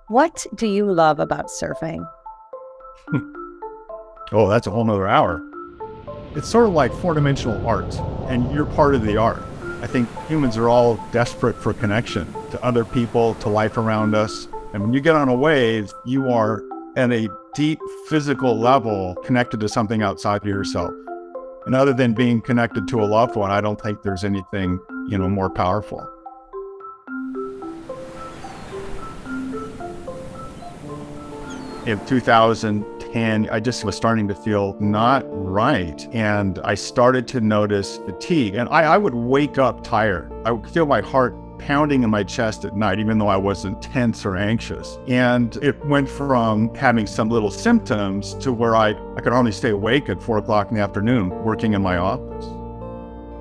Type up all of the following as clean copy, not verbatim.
What do you love about surfing? Oh, that's a whole nother hour. It's sort of like four-dimensional art, and you're part of the art. I think humans are all desperate for connection to other people, to life around us. And when you get on a wave, you are at a deep physical level connected to something outside of yourself. And other than being connected to a loved one, I don't think there's anything, more powerful. In 2010, I just was starting to feel not right. And I started to notice fatigue. And I would wake up tired. I would feel my heart pounding in my chest at night, even though I wasn't tense or anxious. And it went from having some little symptoms to where I could only stay awake at 4 o'clock in the afternoon working in my office.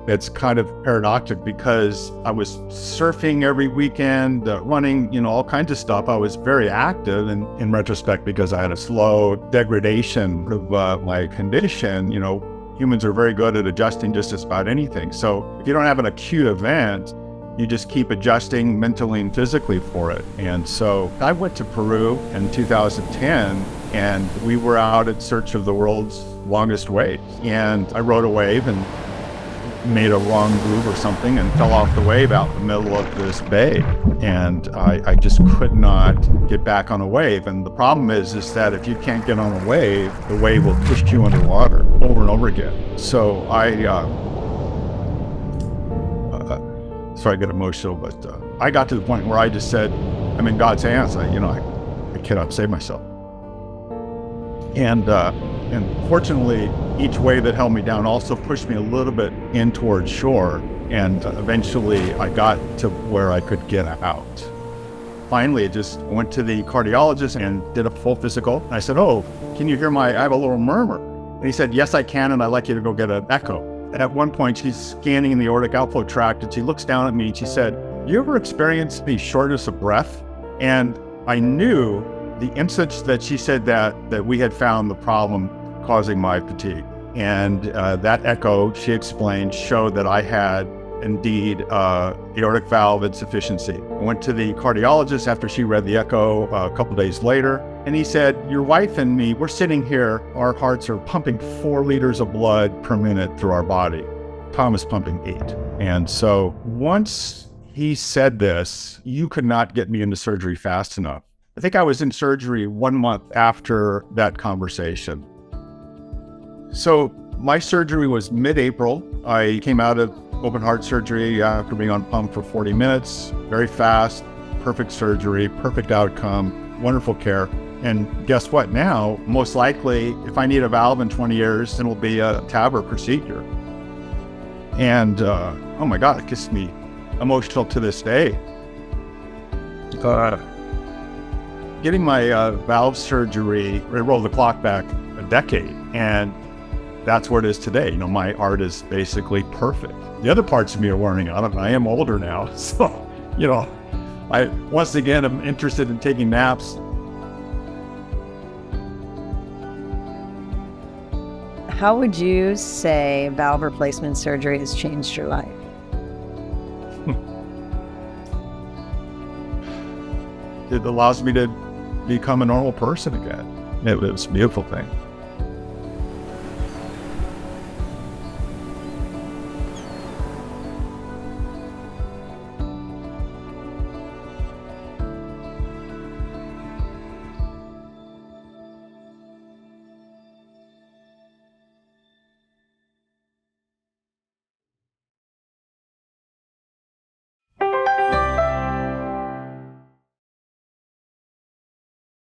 It's kind of paradoxical because I was surfing every weekend, running, all kinds of stuff. I was very active, and in retrospect, because I had a slow degradation of my condition, humans are very good at adjusting just about anything. So if you don't have an acute event, you just keep adjusting mentally and physically for it. And so I went to Peru in 2010, and we were out in search of the world's longest wave. And I rode a wave and made a wrong move or something and fell off the wave out in the middle of this bay. And I just could not get back on a wave. And the problem is that if you can't get on a wave, the wave will push you underwater over and over again. So sorry, I get emotional, but I got to the point where I just said, I'm in God's hands. I cannot save myself. And fortunately, each wave that held me down also pushed me a little bit in towards shore. And eventually I got to where I could get out. Finally, I just went to the cardiologist and did a full physical. And I said, oh, can you hear I have a little murmur. And he said, yes, I can. And I'd like you to go get an echo. At one point, she's scanning the aortic outflow tract, and she looks down at me and she said, you ever experienced the shortness of breath? And I knew the instant that she said that we had found the problem causing my fatigue. And that echo, she explained, showed that I had indeed aortic valve insufficiency. I went to the cardiologist after she read the echo a couple days later, and he said, your wife and me, we're sitting here, our hearts are pumping 4 liters of blood per minute through our body. Tom is pumping 8. And so once he said this, you could not get me into surgery fast enough. I think I was in surgery 1 month after that conversation. So my surgery was mid-April. I came out of open heart surgery after being on pump for 40 minutes, very fast, perfect surgery, perfect outcome, wonderful care. And guess what? Now, most likely, if I need a valve in 20 years, it'll be a TAVR procedure. And oh my God, it gets me emotional to this day. Getting my valve surgery, it rolled the clock back a decade, and that's where it is today. My art is basically perfect. The other parts of me are wearing out, and I am older now. So, I once again am interested in taking naps. How would you say valve replacement surgery has changed your life? It allows me to become a normal person again. It was a beautiful thing.